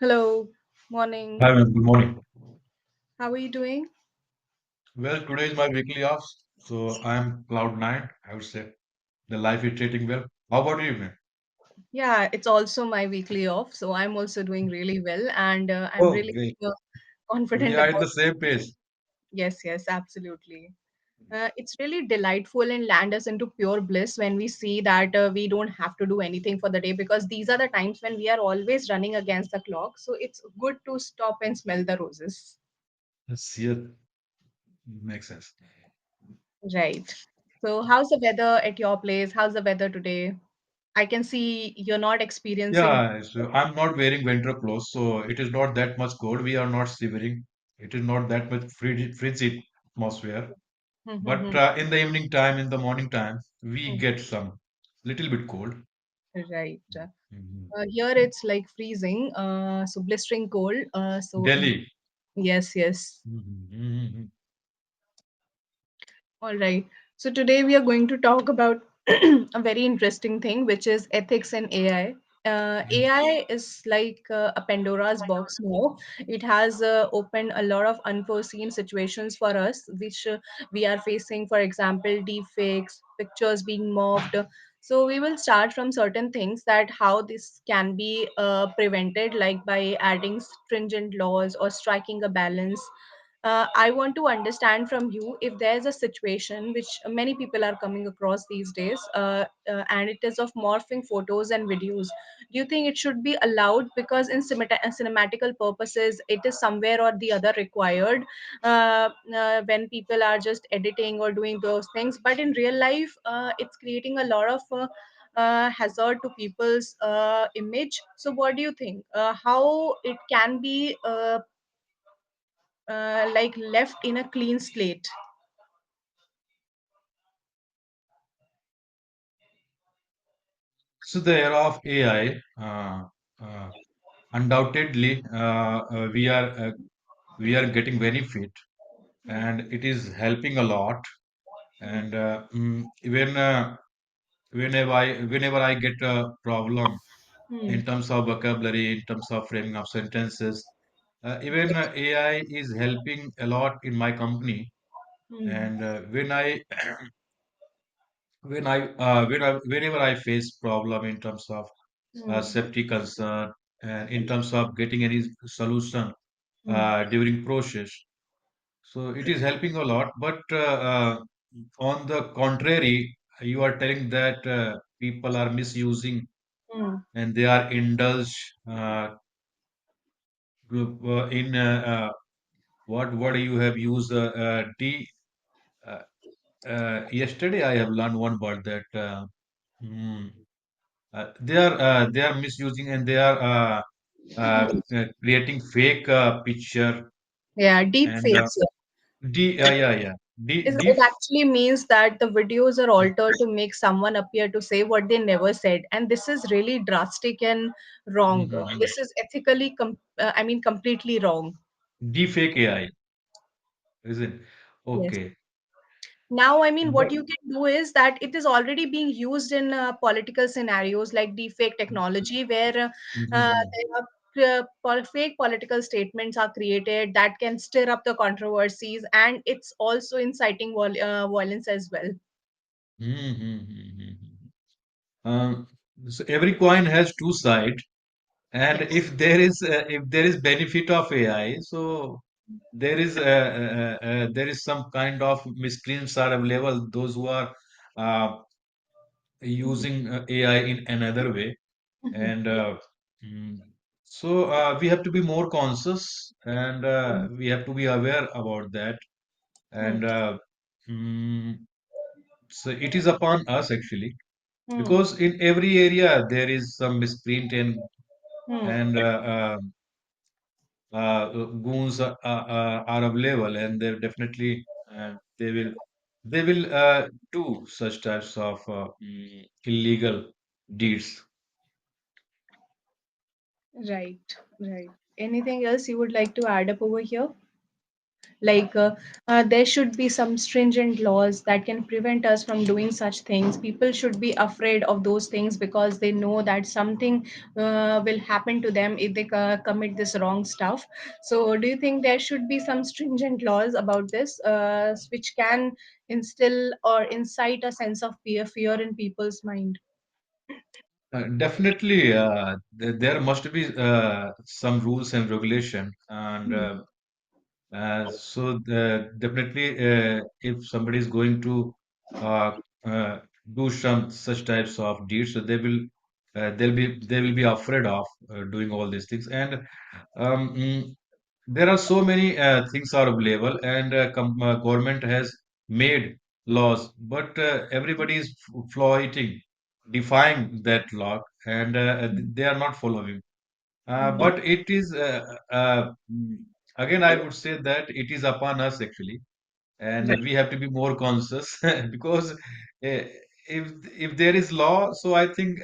Hello, morning. Hi, ma'am. Good morning. How are you doing? Well, today is my weekly off, so I'm cloud nine. I would say the life is treating well. How about you, man? Yeah, it's also my weekly off, so I'm also doing really well, and I'm Oh, really great. We confident are at about. the same pace. Yes, yes, absolutely. It's really delightful and land us into pure bliss when we see that we don't have to do anything for the day because these are the times when we are always running against the clock. So it's good to stop and smell the roses. Yes, yes, makes sense. Right. So, how's the weather at your place? How's the weather today? I can see you're not experiencing. Yeah, so I'm not wearing winter clothes, so it is not that much cold. We are not shivering. It is not that much frigid atmosphere. But in the evening time, in the morning time, we get some little bit cold. Right. Mhm. Here it's like freezing, so blistering cold. Delhi. Yes, yes. Mhm, mhm, All right. So today we are going to talk about a very interesting thing, which is ethics and AI. mhm. AI is like a Pandora's box now. It has opened a lot of unforeseen situations for us, which we are facing. For example, deepfakes, pictures being morphed. So we will start from certain things that how this can be prevented, like by adding stringent laws or striking a balance. I want to understand from you if there's a situation which many people are coming across these days, and it is of morphing photos and videos. Do you think it should be allowed because in cinematical purposes it is somewhere or the other required when people are just editing or doing those things, but in real life it's creating a lot of hazard to people's image. So what do you think, how it can be like left in a clean slate? So the era of AI, undoubtedly, we are getting benefit, and it is helping a lot. And even whenever I get a problem Hmm. in terms of vocabulary, in terms of framing of sentences, even AI is helping a lot in my company. Hmm. And whenever I face problem in terms of Hmm. safety concern and in terms of getting any solution Hmm. during process. So it is helping a lot. But on the contrary, you are telling that people are misusing Hmm. and they are indulged in what you have used uh, yesterday I have learned one word that hmm, they are misusing and they are creating fake picture Yeah, deep and fakes. yeah, yeah, It actually means that the videos are altered to make someone appear to say what they never said, and this is really drastic and wrong. Mhm. This is ethically, I mean, completely wrong. Deepfake AI, is it? Yes. Okay. Now, I mean, what But you can do is that it is already being used in political scenarios like deepfake technology, where Mhm. fake political statements are created that can stir up the controversies, and it's also inciting violence as well. Mhm. Um, so every coin has two sides, and Yes. if there is benefit of AI, so there is some kind of miscreants are available. Those who are uh, using AI in another way, and mm, so we have to be more conscious, and we have to be aware about that, Hmm. and mm, so it is upon us actually Hmm. because in every area there is some misprint Hmm. and goons are available, and they definitely they will do such types of illegal deeds. Right. Right. Anything else you would like to add up over here? Like there should be some stringent laws that can prevent us from doing such things. People should be afraid of those things because they know that something will happen to them if they commit this wrong stuff. So do you think there should be some stringent laws about this, which can instill or incite a sense of fear in people's mind? Definitely, there must be some rules and regulation, and Hmm. definitely, if somebody is going to uh, uh, do some such types of deeds, so they will be afraid of doing all these things. And um, mm, there are so many things are available, and government has made laws, but everybody is flouting, defying that law, and they are not following. Hmm. But it is again, I would say that it is upon us actually, and Right. we have to be more conscious because if there is law, so I think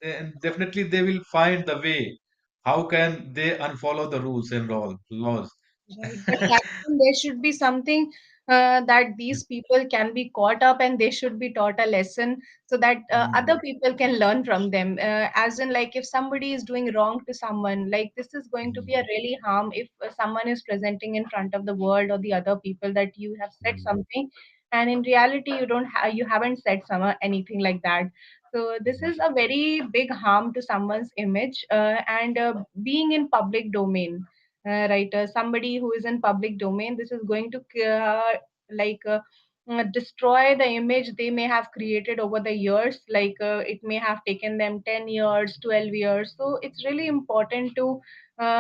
and definitely they will find the way. How can they unfollow the rules and laws? Right, but that time there should be something that these people can be caught up and they should be taught a lesson so that other Mhm. people can learn from them. As in, like, if somebody is doing wrong to someone, like, this is going to be a Mhm. really harm if someone is presenting in front of the world or the other people that you have said Mhm. something, and in reality, you haven't said anything like that. So this is a very big harm to someone's image, and being in public domain, right, somebody who is in public domain, this is going to like destroy the image they may have created over the years. Like it may have taken them 10 years, 12 years. So it's really important to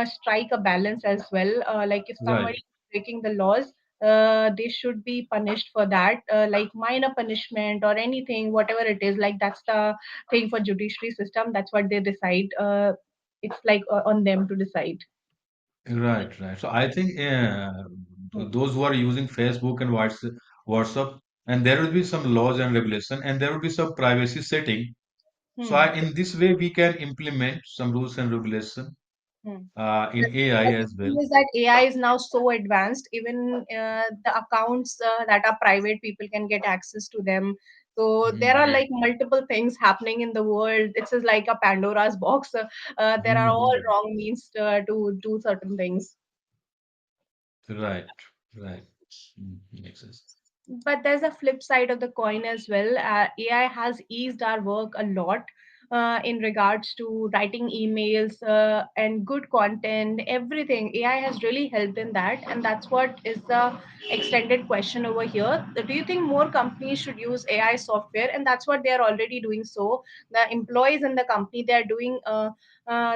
strike a balance as well. Like if somebody Right, is breaking the laws, they should be punished for that, like minor punishment or anything, whatever it is. Like that's the thing for judiciary system. That's what they decide. It's like on them to decide. right. So I think Hmm. those who are using Facebook and WhatsApp, and there will be some laws and regulation, and there will be some privacy setting. So Hmm. in this way, we can implement some rules and regulation Hmm. in AI But the as well. thing is that AI is now so advanced, even the accounts that are private, people can get access to them. So there are Mhm. like multiple things happening in the world. It's just like a Pandora's box. There are all Mhm. wrong means to do certain things. Right, right. Makes sense. But there's a flip side of the coin as well. AI has eased our work a lot in regards to writing emails and good content, everything. AI has really helped in that, and that's what is the extended question over here. Do you think more companies should use AI software? And that's what they are already doing. So the employees in the company, they are doing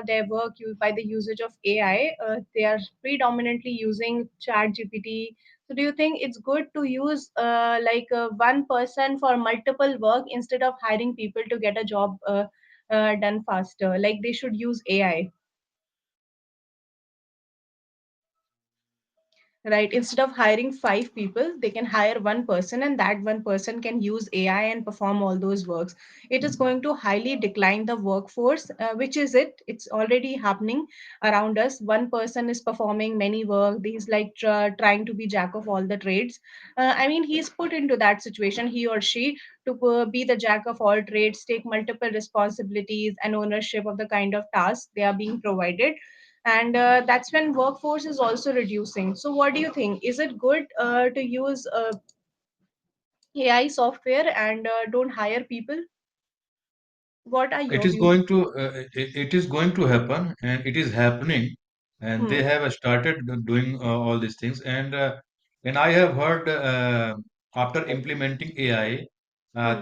their work by the usage of AI. They are predominantly using Chat GPT. So do you think it's good to use one person for multiple work instead of hiring people to get a job done faster? Like they should use AI. Right, instead of hiring five people, they can hire one person, and that one person can use AI and perform all those works. It is going to highly decline the workforce, which is it's already happening around us. One person is performing many work. He's like trying to be jack of all the trades. I mean, he's put into that situation, he or she, to be the jack of all trades, take multiple responsibilities and ownership of the kind of tasks they are being provided, and that's when workforce is also reducing. So what do you think, is it good to use AI software and don't hire people? What are It your is views? going to it is going to happen, and it is happening, and Hmm. they have started doing all these things. And I have heard after implementing AI,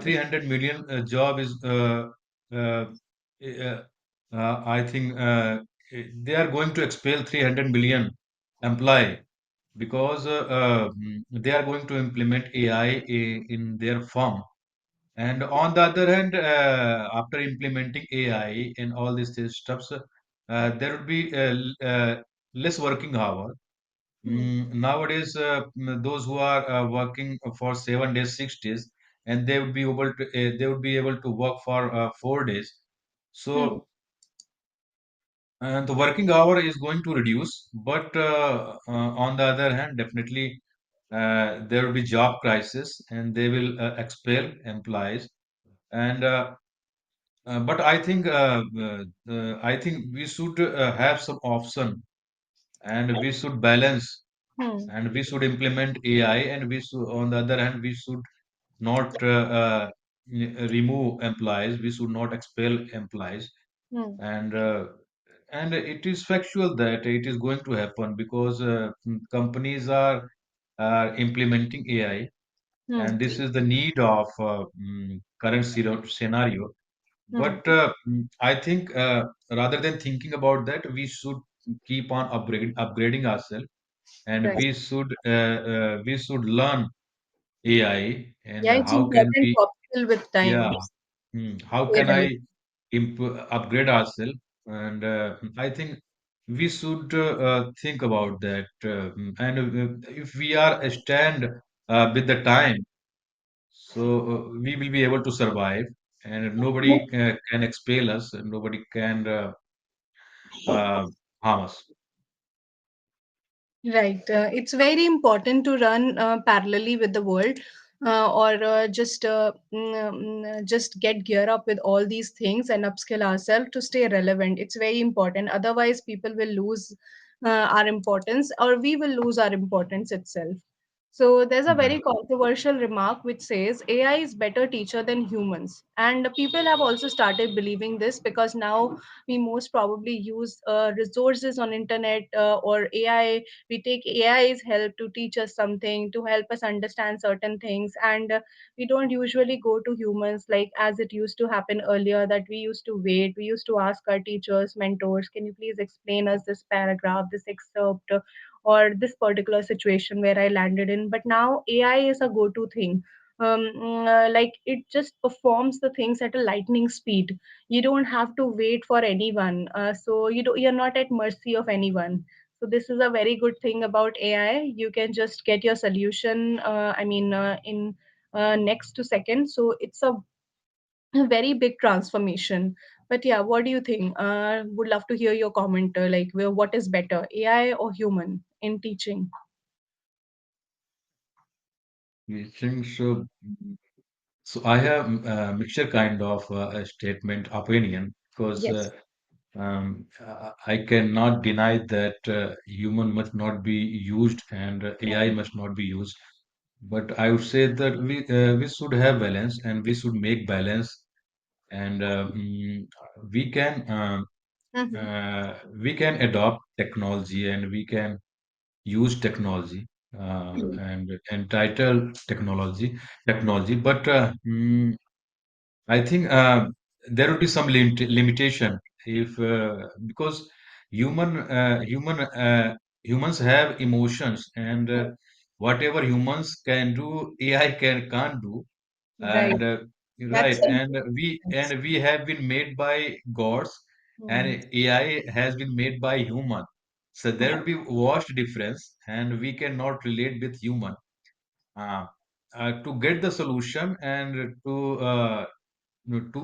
Hmm. 300 million job is uh, uh, I think they are going to expel 300 million employee because they are going to implement AI in their firm. And on the other hand, after implementing AI and all these stuffs, there would be less working hour. Hmm. Nowadays, those who are working for 7 days, 6 days, and they would be able to work for 4 days. Hmm. So and the working hour is going to reduce, but on the other hand, definitely there will be job crisis, and they will expel employees. And but I think we should have some option, and we should balance, Hmm. and we should implement AI, and we should, on the other hand, we should not remove employees. We should not expel employees, Hmm. and it is factual that it is going to happen because companies are implementing AI, Hmm. and this is the need of current scenario. Hmm. But I think rather than thinking about that, we should keep on upgrading ourselves, and Right. we should learn AI, and Yeah, it's how can important we, to upskill with time. yeah, how Stay can relevant. I upgrade ourselves? And I think we should think about that. And if we are stand with the time, so we will be able to survive, and nobody can expel us, and nobody can harm us. Right. It's very important to run parallelly with the world, or just get gear up with all these things and upskill ourselves to stay relevant. It's very important. Otherwise, people will lose our importance, or we will lose our importance itself. So there's a Yeah. very controversial remark which says AI is better teacher than humans, and people have also started believing this because now we most probably use resources on internet or AI. We take AI's help to teach us something, to help us understand certain things, and we don't usually go to humans like as it used to happen earlier, that we used to wait, we used to ask our teachers, mentors, can you please explain us this paragraph, this excerpt, or this particular situation where I landed in. But now AI is a go to thing. Like it just performs the things at a lightning speed. You don't have to wait for anyone, so you're not at mercy of anyone. So this is a very good thing about AI. You can just get your solution, in next to second. So it's a very big transformation. But yeah, what do you think? Would love to hear your comment. Like, what is better, AI or human in teaching? We think so. So I have a mixture kind of a statement opinion, because Yes. I cannot deny that human must not be used, and AI must not be used. But I would say that we should have balance, and we should make balance, and we can um, Mm-hmm. we can adopt technology, and we can use technology, and entitle technology. But I think there will be some limitation, if because humans have emotions, and whatever humans can do, AI can't do. Right. And That's right, a difference. and we have been made by gods, and Hmm. AI has been made by human. So there will be vast difference, and we cannot relate with human. Uh, to get the solution, and to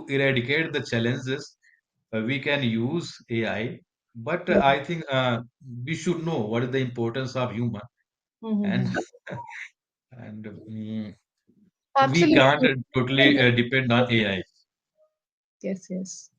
eradicate the challenges, we can use AI. But I think we should know what is the importance of human, and Mm-hmm. and we can't Absolutely. totally depend on AI. Yes, yes.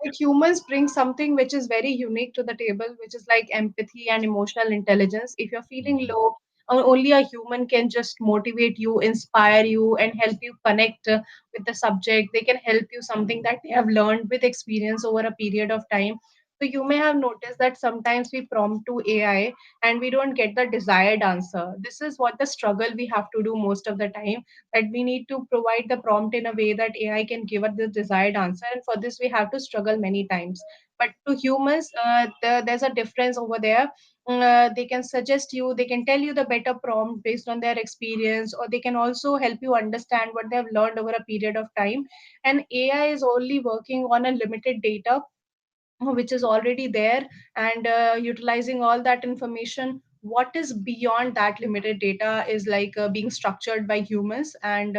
Like humans bring something which is very unique to the table, which is like empathy and emotional intelligence. If you're feeling Mhm. low, only a human can just motivate you, inspire you, and help you connect with the subject. They can help you something that they have learned with experience over a period of time. So you may have noticed that sometimes we prompt to AI and we don't get the desired answer. This is what the struggle we have to do most of the time, that we need to provide the prompt in a way that AI can give us the desired answer. And for this, we have to struggle many times. But to humans, there's a difference over there. They can suggest you, they can tell you the better prompt based on their experience, or they can also help you understand what they have learned over a period of time. And AI is only working on a limited data which is already there, and utilizing all that information. What is beyond that limited data is like being structured by humans, and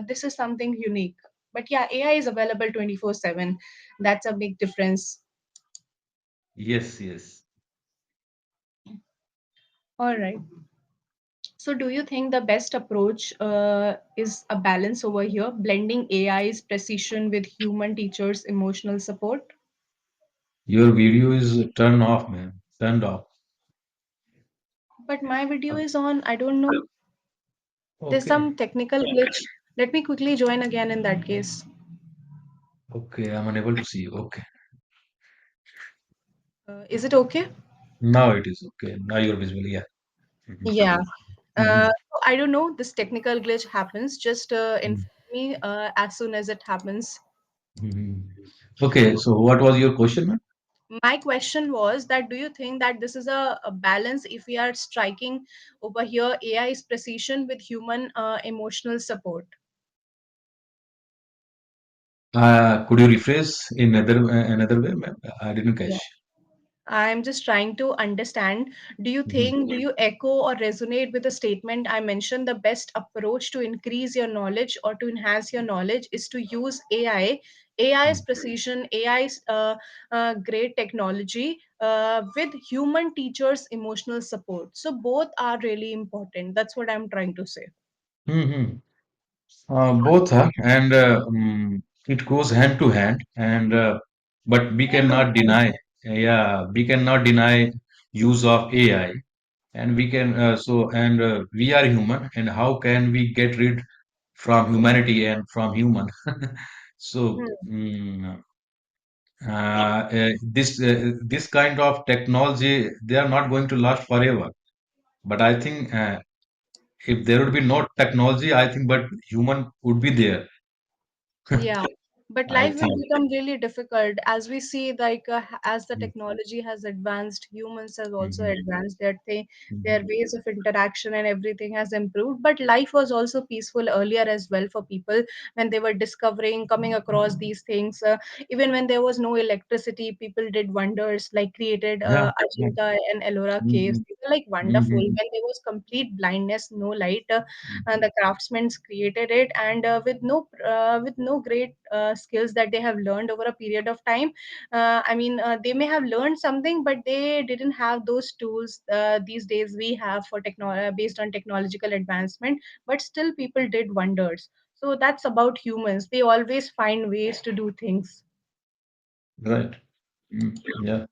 this is something unique. But yeah, AI is available 24/7. That's a big difference. Yes, yes. All right. So, do you think the best approach is a balance over here, blending AI's precision with human teachers' emotional support? Your video is turned off, man. Turned off. But my video is on. I don't know. There's Okay. some technical glitch. Let me quickly join again in that case. Okay, I'm unable to see you. Okay. Is it okay? Now it is okay. Now you're visible. Yeah. Mhm. Yeah. Mhm. So I don't know. This technical glitch happens. Just Mhm. inform me as soon as it happens. Mhm. Okay, so what was your question, man? My question was that do you think that this is a balance if we are striking over here AI's precision with human emotional support? Could you rephrase in another way, ma'am? I didn't catch. I'm just trying to understand. Mhm. Do you echo or resonate with the statement I mentioned? The best approach to increase your knowledge or to enhance your knowledge is to use AI, AI's Mhm. precision, AI's great technology with human teachers' emotional support. So both are really important. That's what I'm trying to say. Mhm. Both are, and it goes hand to hand, and but we Hand to cannot deny, yeah, we cannot deny use of AI, and we can and we are human, and how can we get rid from humanity and from human? So hand. this kind of technology, they are not going to last forever. But I think if there would be no technology, I think but human would be there. Yeah, but I life will think. become really difficult as we see, like as the Mm, technology has advanced, humans have also mhm, advanced. Their mhm. ways of interaction and everything has improved. But life was also peaceful earlier as well for people when they were discovering, coming across these things. Even when there was no electricity, people did wonders, like created Yeah, yeah. Ajanta and Ellora caves. Mhm, They were like wonderful. mhm, When there was complete blindness, no light, and mhm. the craftsmen created it, and with no great skills that they have learned over a period of time. They may have learned something, but they didn't have those tools these days we have for based on technological advancement. But still, people did wonders. So that's about humans. They always find ways to do things. Right. Mm, yeah.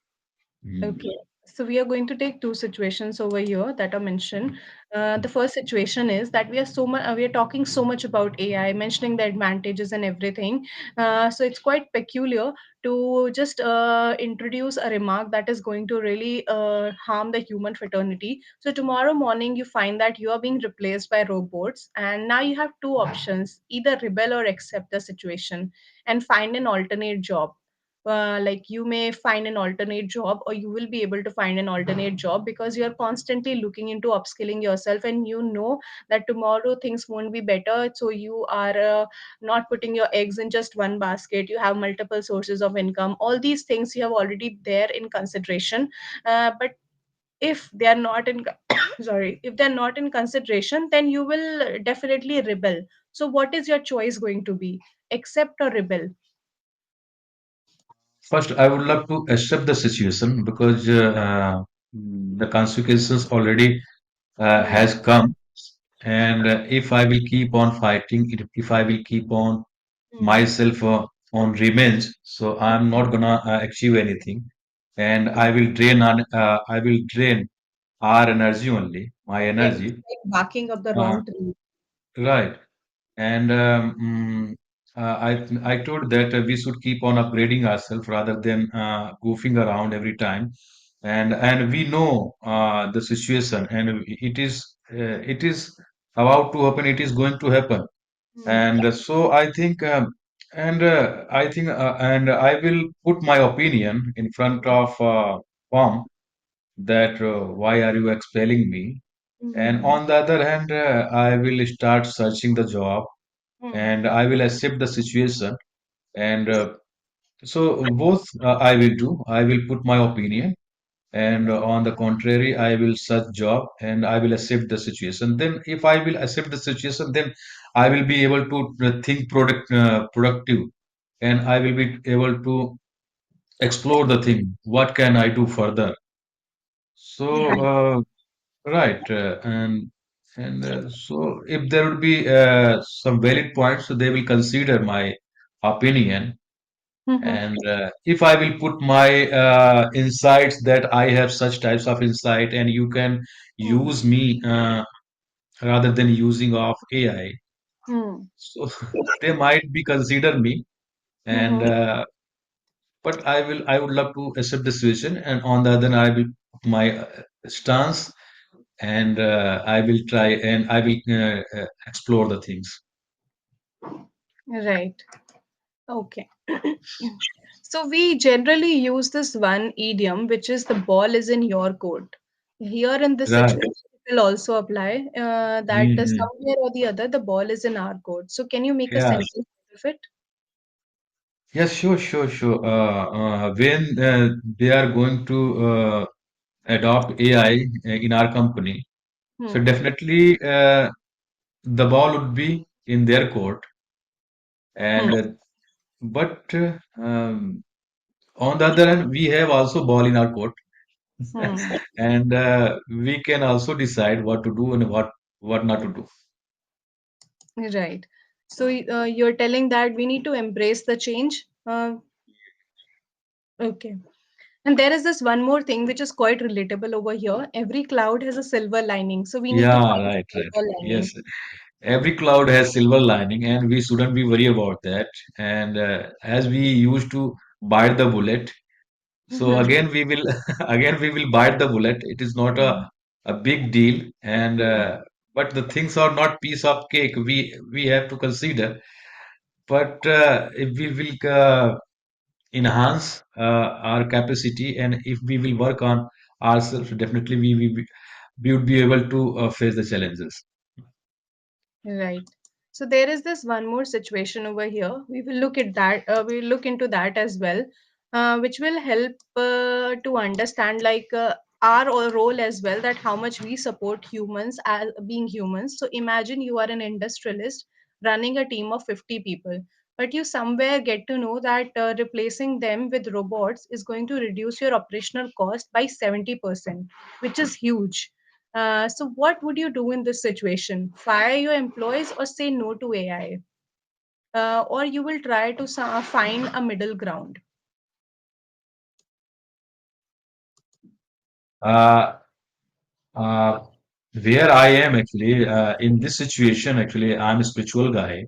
Mm, Okay, so we are going to take two situations over here that are mentioned. The mm, first situation is that we are talking so much about AI, mentioning the advantages and everything. So it's quite peculiar to just introduce a remark that is going to really harm the human fraternity. So tomorrow morning you find that you are being replaced by robots, and now you have two options: either rebel or accept the situation and find an alternate job. Like you may find an alternate job, or you will be able to find an alternate job because you are constantly looking into upskilling yourself, and you know that tomorrow things won't be better. So you are not putting your eggs in just one basket. You have multiple sources of income. All these things you have already there in consideration. But if they are not in sorry, if they're not in consideration, then you will definitely rebel. So what is your choice going to be? Accept or rebel? First, I would love to accept the situation because the consequences already Hmm. has come, and if I will keep on fighting, if I will keep on Hmm. myself on revenge, so I'm not gonna achieve anything, and I will drain our energy only, my Yes, energy. it's like barking up the Uh, wrong tree. right. And I told that we should keep on upgrading ourselves rather than goofing around every time. And we know the situation, and it is about to happen. It is going to happen. Hmm. And so I think, and I will put my opinion in front of Pom that why are you expelling me? And Hmm. on the other hand, I will start searching the job, Hmm. and I will accept the situation. And so both I will do. I will put my opinion, and on the contrary, I will search job and I will accept the situation. Then, if I will accept the situation, then I will be able to think productive, and I will be able to explore the thing. What can I do further? So, Right. right, so if there would be some valid points, so they will consider my opinion. Mm-hmm. And if I will put my insights that I have such types of insight, and you can use me rather than using of AI, Mm-hmm. so they might be consider me. And but I would love to accept the situation, and on the other, I will put my stance, and I will try and I will explore the things. Right. Okay. So we generally use this one idiom, which is the ball is in your court. Here in this Right. situation, it will also apply that Hmm. somewhere or the other, the ball is in our court. So can you make a Yes. sentence out of it? Yes. Sure. Sure. Sure. When they are going to adopt AI in our company, so Hmm. definitely the ball would be in their court. Hmm. And but on the other hand, we have also ball in our court, Hmm. and we can also decide what to do and what not to do. Right. So you're telling that we need to embrace the change. Okay. And there is this one more thing which is quite relatable over here. Every cloud has a silver lining. So we need to Yeah, find right, the right. silver Yes, lining. every cloud has silver lining, and we shouldn't be worried about that. And as we used to bite the bullet, so again we will again we will bite the bullet. It is not a big deal, and but the things are not piece of cake. We have to consider. But if we will enhance our capacity, and if we will work on ourselves, definitely we would be able to face the challenges. Right. So there is this one more situation over here. We will look at that. We will look into that as well, which will help to understand our role as well. That how much we support humans as being humans. So imagine you are an industrialist running a team of 50 people, but you somewhere get to know that replacing them with robots is going to reduce your operational cost by 70%, which is huge. So, what would you do in this situation? Fire your employees or say no to AI? Or you will try to find a middle ground. Uh, uh, where I am actually in this situation, actually, I'm a spiritual guy,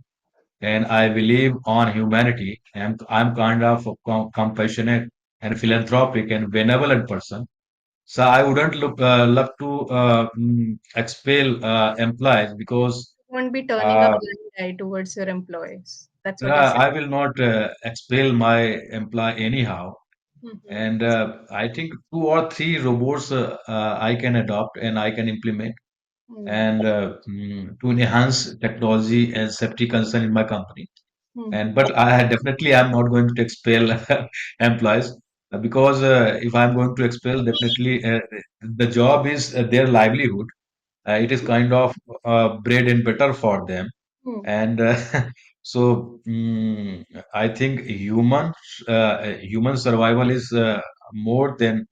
and I believe on humanity. And I'm kind of a compassionate and philanthropic and benevolent person. So I wouldn't love to expel employees because You won't be turning a uh, blind eye towards your employees. That's what you're saying. I will not expel my employee anyhow. Hmm. And I think two or three robots I can adopt and I can implement, and to enhance technology and safety concern in my company. And Hmm. but I definitely am not going to expel employees because if I'm going to expel, definitely the job is their livelihood. It is kind of bread and butter for them, Hmm. and so I think human survival is more than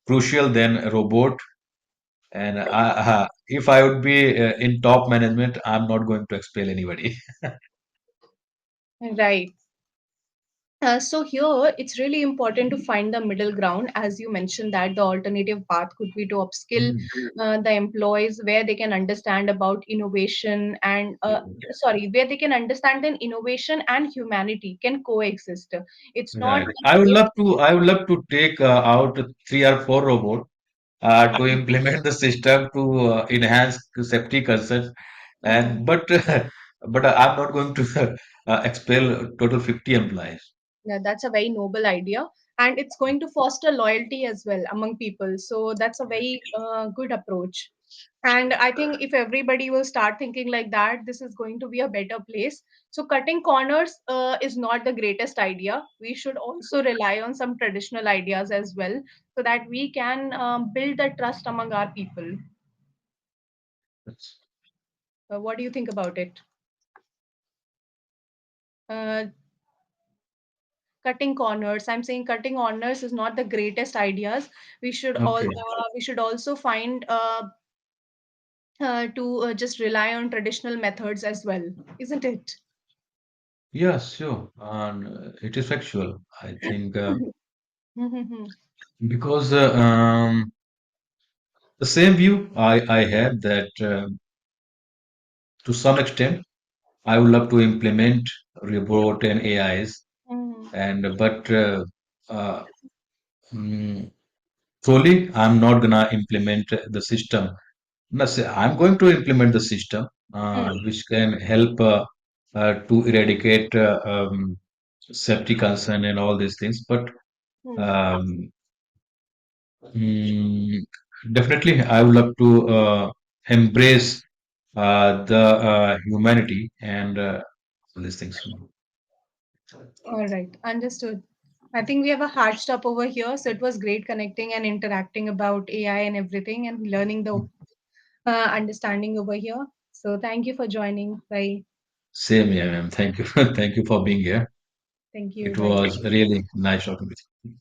crucial than a robot. And if I would be in top management, I'm not going to expel anybody. Right. So here it's really important to find the middle ground, as you mentioned that the alternative path could be to upskill Mm. the employees where they can understand about innovation and sorry, where they can understand that innovation and humanity can coexist. It's not Right. that if I would love to take out three or four robots to implement the system to enhance the safety concerns. Hmm. And but but I'm not going to expel total 50 employees. Yeah, that's a very noble idea, and it's going to foster loyalty as well among people. So that's a very good approach. And I think if everybody will start thinking like that, this is going to be a better place. So cutting corners is not the greatest idea. We should also rely on some traditional ideas as well, so that we can build the trust among our people. What do you think about it? Uh, cutting corners. I'm saying cutting corners is not the greatest ideas. Okay. We should also find to just rely on traditional methods as well, isn't it? Yeah, sure. And it is factual, I think, Mhm. because the same view I have that to some extent I would love to implement robot and AIs, Mhm. and but uh, mm, truly I'm not gonna implement the system. No, say, I'm going to implement the system which can help to eradicate safety concern and all these things. But Mhm. um, mm, definitely, I would love to embrace the humanity and all these things. All right, understood. I think we have a hard stop over here, so it was great connecting and interacting about AI and everything and learning the understanding over here. So thank you for joining. Bye. Same here, ma'am. Thank you. Thank you for being here. Thank you. It Bye. was really nice talking with you.